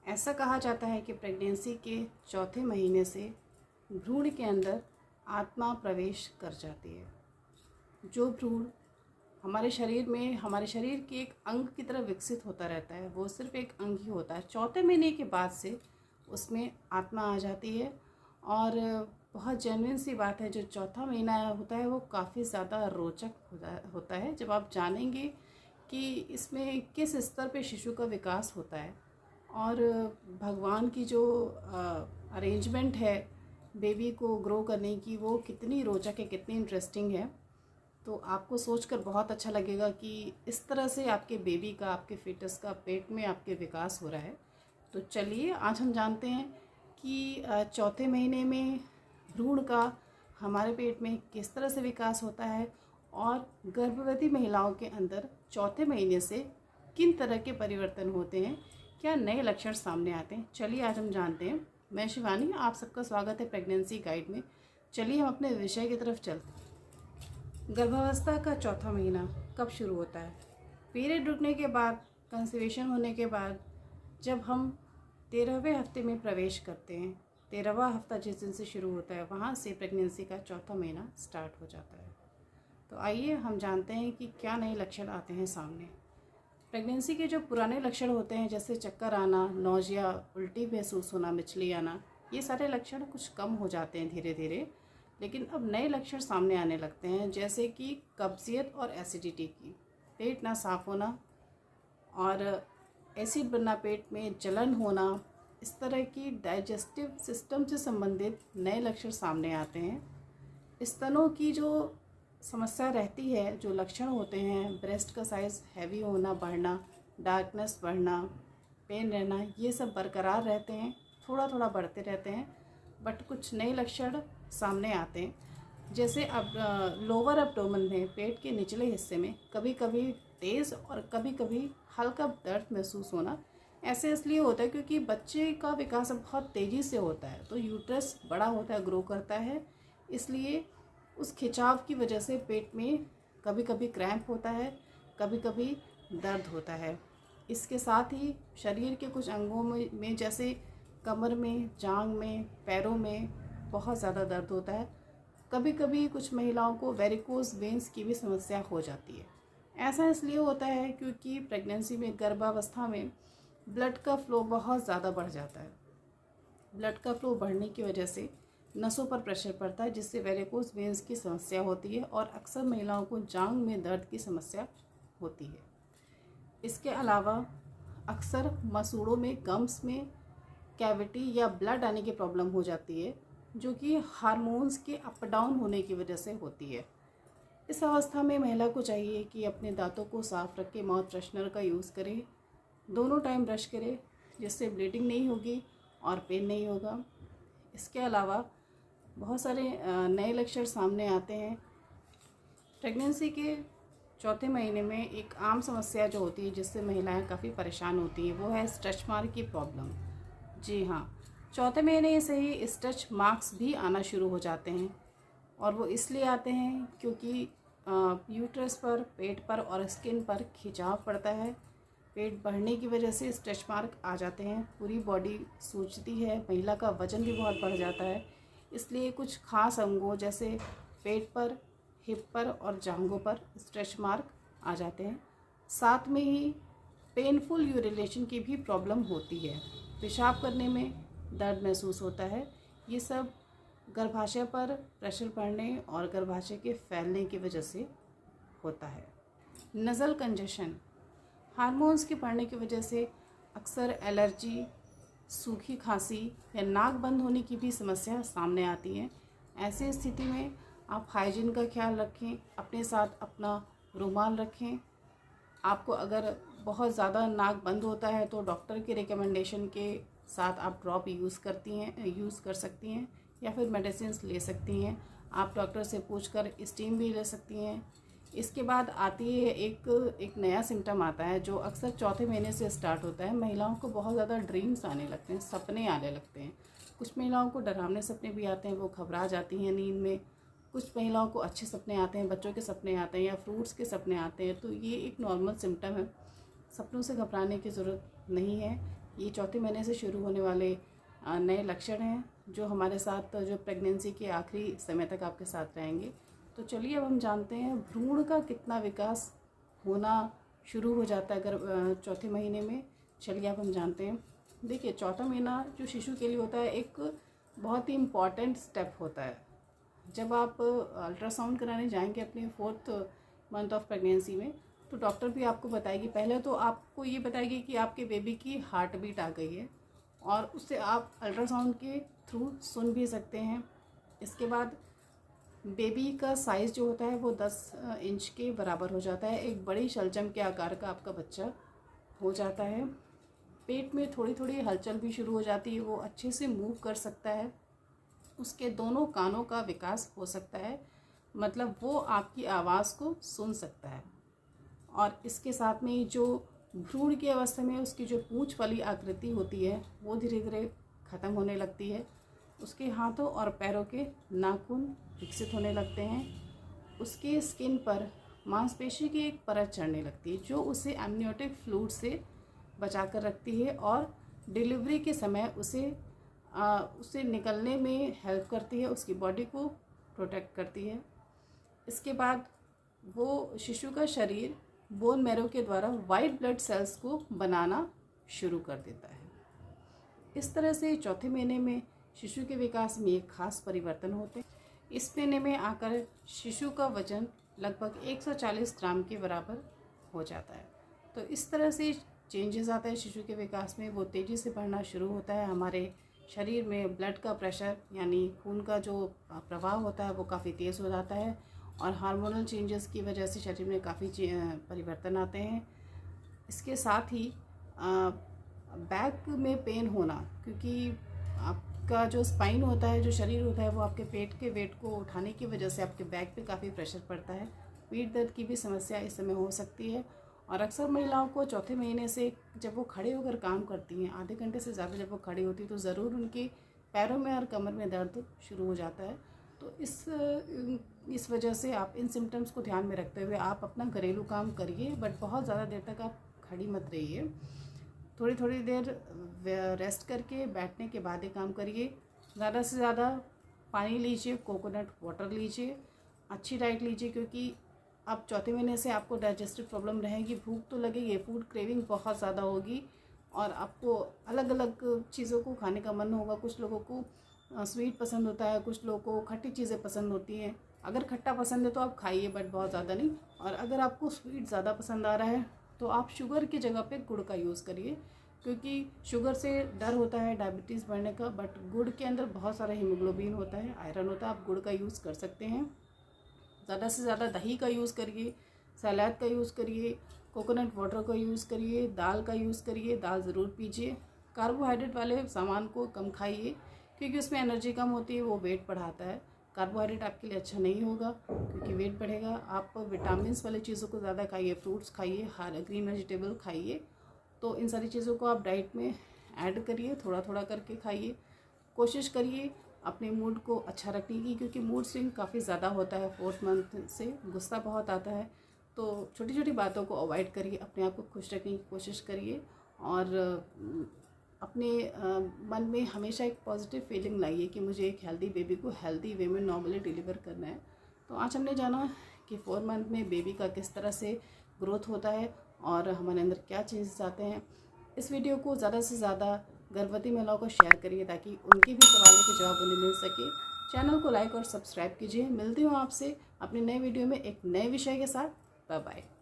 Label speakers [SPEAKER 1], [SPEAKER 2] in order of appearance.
[SPEAKER 1] ऐसा कहा जाता है कि प्रेगनेंसी के चौथे महीने से भ्रूण के अंदर आत्मा प्रवेश कर जाती है। जो भ्रूण हमारे शरीर के एक अंग की तरह विकसित होता रहता है, वो सिर्फ एक अंग ही होता है। चौथे महीने के बाद से उसमें आत्मा आ जाती है। और बहुत जेन्युइन सी बात है, जो चौथा महीना होता है वो काफ़ी ज़्यादा रोचक होता है। जब आप जानेंगे कि इसमें किस स्तर पे शिशु का विकास होता है और भगवान की जो अरेंजमेंट है बेबी को ग्रो करने की, वो कितनी रोचक है, कितनी इंटरेस्टिंग है, तो आपको सोचकर बहुत अच्छा लगेगा कि इस तरह से आपके बेबी का, आपके fetus का पेट में आपके विकास हो रहा है। तो चलिए आज हम जानते हैं कि चौथे महीने में भ्रूण का हमारे पेट में किस तरह से विकास होता है और गर्भवती महिलाओं के अंदर चौथे महीने से किन तरह के परिवर्तन होते हैं, क्या नए लक्षण सामने आते हैं। चलिए आज हम जानते हैं। मैं शिवानी, आप सबका स्वागत है प्रेगनेंसी गाइड में। चलिए हम अपने विषय की तरफ चलते हैं। गर्भावस्था का चौथा महीना कब शुरू होता है? पीरियड रुकने के बाद, कंसीवेशन होने के बाद, जब हम 13वें हफ्ते में प्रवेश करते हैं। 13वां हफ्ता जिस दिन से शुरू होता है, वहाँ से प्रेगनेंसी का चौथा महीना स्टार्ट हो जाता है। तो आइए हम जानते हैं कि क्या नए लक्षण आते हैं सामने। प्रेगनेंसी के जो पुराने लक्षण होते हैं, जैसे चक्कर आना, नौजिया, उल्टी महसूस होना, मिचली आना, ये सारे लक्षण कुछ कम हो जाते हैं धीरे धीरे। लेकिन अब नए लक्षण सामने आने लगते हैं, जैसे कि कब्जियत और एसिडिटी की, पेट ना साफ होना और एसिड बनना, पेट में जलन होना, इस तरह की डाइजेस्टिव सिस्टम से संबंधित नए लक्षण सामने आते हैं। स्तनों की जो समस्या रहती है, जो लक्षण होते हैं, ब्रेस्ट का साइज़ हैवी होना, बढ़ना, डार्कनेस बढ़ना, पेन रहना, ये सब बरकरार रहते हैं, थोड़ा थोड़ा बढ़ते रहते हैं। बट कुछ नए लक्षण सामने आते हैं, जैसे अब लोअर एब्डोमेन में, पेट के निचले हिस्से में कभी कभी तेज़ और कभी कभी हल्का दर्द महसूस होना। ऐसे इसलिए होता है क्योंकि बच्चे का विकास बहुत तेज़ी से होता है, तो यूट्रस बड़ा होता है, ग्रो करता है, इसलिए उस खिंचाव की वजह से पेट में कभी कभी क्रैम्प होता है, कभी कभी दर्द होता है। इसके साथ ही शरीर के कुछ अंगों में जैसे कमर में, जांघ में, पैरों में बहुत ज़्यादा दर्द होता है। कभी कभी कुछ महिलाओं को वेरिकोज वेंस की भी समस्या हो जाती है। ऐसा इसलिए होता है क्योंकि प्रेगनेंसी में, गर्भावस्था में ब्लड का फ्लो बहुत ज़्यादा बढ़ जाता है। ब्लड का फ्लो बढ़ने की वजह से नसों पर प्रेशर पड़ता है, जिससे वेरिकोज वेंस की समस्या होती है और अक्सर महिलाओं को जांघ में दर्द की समस्या होती है। इसके अलावा अक्सर मसूड़ों में, गम्स में कैविटी या ब्लड आने की प्रॉब्लम हो जाती है, जो कि हार्मोन्स के अप डाउन होने की वजह से होती है। इस अवस्था में महिला को चाहिए कि अपने दांतों को साफ रखे, माउथ फ्रेशनर का यूज़ करे, दोनों टाइम ब्रश करे, जिससे ब्लीडिंग नहीं होगी और पेन नहीं होगा। इसके अलावा बहुत सारे नए लक्षण सामने आते हैं। प्रेगनेंसी के चौथे महीने में एक आम समस्या जो होती है, जिससे महिलाएं काफ़ी परेशान होती हैं, वो है स्ट्रेच मार्क की प्रॉब्लम। जी हाँ, चौथे महीने से ही स्ट्रेच मार्क्स भी आना शुरू हो जाते हैं, और वो इसलिए आते हैं क्योंकि यूट्रस पर, पेट पर और स्किन पर खिंचाव पड़ता है। पेट बढ़ने की वजह से स्ट्रेच मार्क आ जाते हैं, पूरी बॉडी सूजती है, महिला का वज़न भी बहुत बढ़ जाता है। इसलिए कुछ खास अंगों जैसे पेट पर, हिप पर और जांघों पर स्ट्रेच मार्क आ जाते हैं। साथ में ही पेनफुल यूरिनेशन की भी प्रॉब्लम होती है, पेशाब करने में दर्द महसूस होता है। ये सब गर्भाशय पर प्रेशर पड़ने और गर्भाशय के फैलने की वजह से होता है। नज़ल कंजेशन, हार्मोन्स के बढ़ने की वजह से अक्सर एलर्जी, सूखी खांसी या नाक बंद होने की भी समस्या सामने आती है। ऐसी स्थिति में आप हाइजीन का ख्याल रखें, अपने साथ अपना रुमाल रखें। आपको अगर बहुत ज़्यादा नाक बंद होता है तो डॉक्टर के रिकमेंडेशन के साथ आप ड्रॉप यूज़ कर सकती हैं, या फिर मेडिसिन ले सकती हैं। आप डॉक्टर से पूछकर स्टीम भी ले सकती हैं। इसके बाद आती है एक नया सिम्टम आता है, जो अक्सर चौथे महीने से स्टार्ट होता है। महिलाओं को बहुत ज़्यादा ड्रीम्स आने लगते हैं, सपने आने लगते हैं। कुछ महिलाओं को डरावने सपने भी आते हैं, वो घबरा जाती हैं नींद में। कुछ महिलाओं को अच्छे सपने आते हैं, बच्चों के सपने आते हैं या फ्रूट्स के सपने आते हैं। तो ये एक नॉर्मल सिम्टम है, सपनों से घबराने की ज़रूरत नहीं है। ये चौथे महीने से शुरू होने वाले नए लक्षण हैं जो हमारे साथ जो प्रेगनेंसी के आखिरी समय तक आपके साथ रहेंगे। तो चलिए अब हम जानते हैं भ्रूण का कितना विकास होना शुरू हो जाता है अगर चौथे महीने में। चलिए अब हम जानते हैं। देखिए, चौथा महीना जो शिशु के लिए होता है एक बहुत ही इम्पॉर्टेंट स्टेप होता है। जब आप अल्ट्रासाउंड कराने जाएंगे अपने 4th मंथ ऑफ प्रेगनेंसी में, तो डॉक्टर भी आपको बताएगी, पहले तो आपको ये बताएगी कि आपके बेबी की हार्ट बीट आ गई है और उससे आप अल्ट्रासाउंड के थ्रू सुन भी सकते हैं। इसके बाद बेबी का साइज़ जो होता है वो 10 इंच के बराबर हो जाता है। एक बड़ी शलजम के आकार का आपका बच्चा हो जाता है। पेट में थोड़ी थोड़ी हलचल भी शुरू हो जाती है, वो अच्छे से मूव कर सकता है। उसके दोनों कानों का विकास हो सकता है, मतलब वो आपकी आवाज़ को सुन सकता है। और इसके साथ में ही जो भ्रूण की अवस्था में उसकी जो पूंछ वाली आकृति होती है वो धीरे धीरे ख़त्म होने लगती है। उसके हाथों और पैरों के नाखून विकसित होने लगते हैं। उसके स्किन पर मांसपेशी की एक परत चढ़ने लगती है जो उसे एमनियोटिक फ्लूइड से बचा कर रखती है और डिलीवरी के समय उसे निकलने में हेल्प करती है, उसकी बॉडी को प्रोटेक्ट करती है। इसके बाद वो शिशु का शरीर बोन मैरो के द्वारा वाइट ब्लड सेल्स को बनाना शुरू कर देता है। इस तरह से चौथे महीने में शिशु के विकास में एक खास परिवर्तन होते हैं। इस महीने में आकर शिशु का वजन लगभग 140 ग्राम के बराबर हो जाता है। तो इस तरह से चेंजेस आता है शिशु के विकास में। वो तेज़ी से बढ़ना शुरू होता है। हमारे शरीर में ब्लड का प्रेशर यानी खून का जो प्रवाह होता है वो काफ़ी तेज़ हो जाता है और हार्मोनल चेंजेस की वजह से शरीर में काफ़ी परिवर्तन आते हैं। इसके साथ ही बैक में पेन होना, क्योंकि आपका जो स्पाइन होता है, जो शरीर होता है, वो आपके पेट के वेट को उठाने की वजह से आपके बैक पे काफ़ी प्रेशर पड़ता है। पीठ दर्द की भी समस्या इस समय हो सकती है। और अक्सर महिलाओं को चौथे महीने से जब वो खड़े होकर काम करती हैं, आधे घंटे से ज़्यादा जब वो खड़ी होती है, तो ज़रूर उनके पैरों में और कमर में दर्द शुरू हो जाता है। तो इस वजह से आप इन सिम्टम्स को ध्यान में रखते हुए आप अपना घरेलू काम करिए, बट बहुत ज़्यादा देर तक आप खड़ी मत रहिए। थोड़ी थोड़ी देर रेस्ट करके बैठने के बाद ही काम करिए। ज़्यादा से ज़्यादा पानी लीजिए, कोकोनट वाटर लीजिए, अच्छी डाइट लीजिए, क्योंकि अब चौथे महीने से आपको डाइजेस्टिव प्रॉब्लम रहेगी, भूख तो लगेगी, फूड क्रेविंग बहुत ज़्यादा होगी और आपको अलग अलग चीज़ों को खाने का मन होगा। कुछ लोगों को स्वीट पसंद होता है, कुछ लोगों को खट्टी चीज़ें पसंद होती हैं। अगर खट्टा पसंद है तो आप खाइए, बट बहुत ज़्यादा नहीं। और अगर आपको स्वीट ज़्यादा पसंद आ रहा है तो आप शुगर की जगह पे गुड़ का यूज़ करिए, क्योंकि शुगर से डर होता है डायबिटीज़ बढ़ने का, बट गुड़ के अंदर बहुत सारा हीमोग्लोबिन होता है, आयरन होता है। आप गुड़ का यूज़ कर सकते हैं। ज़्यादा से ज़्यादा दही का यूज़ करिए, सलाद का यूज़ करिए, कोकोनट वाटर का यूज़ करिए, दाल का यूज़ करिए, दाल ज़रूर पीजिए। कार्बोहाइड्रेट वाले सामान को कम खाइए, क्योंकि उसमें एनर्जी कम होती है, वो वेट बढ़ाता है। कार्बोहाइड्रेट आपके लिए अच्छा नहीं होगा क्योंकि वेट बढ़ेगा। आप विटामिन्स वाली चीज़ों को ज़्यादा खाइए, फ्रूट्स खाइए, हर ग्रीन वेजिटेबल खाइए। तो इन सारी चीज़ों को आप डाइट में ऐड करिए, थोड़ा थोड़ा करके खाइए। कोशिश करिए अपने मूड को अच्छा रखने की, क्योंकि मूड स्विंग काफ़ी ज़्यादा होता है 4th मंथ से, गुस्सा बहुत आता है। तो छोटी छोटी बातों को अवॉइड करिए, अपने आप को खुश रखने की कोशिश करिए और अपने मन में हमेशा एक पॉजिटिव फीलिंग लाइए कि मुझे एक हेल्दी बेबी को हेल्दी वे में नॉर्मली डिलीवर करना है। तो आज हमने जाना कि 4 मंथ में बेबी का किस तरह से ग्रोथ होता है और हमारे अंदर क्या चेंजेस आते हैं। इस वीडियो को ज़्यादा से ज़्यादा गर्भवती महिलाओं को शेयर करिए ताकि उनके भी सवालों के जवाब उन्हें मिल सके। चैनल को लाइक और सब्सक्राइब कीजिए। मिलती हूँ आपसे अपने नए वीडियो में एक नए विषय के साथ। Bye bye.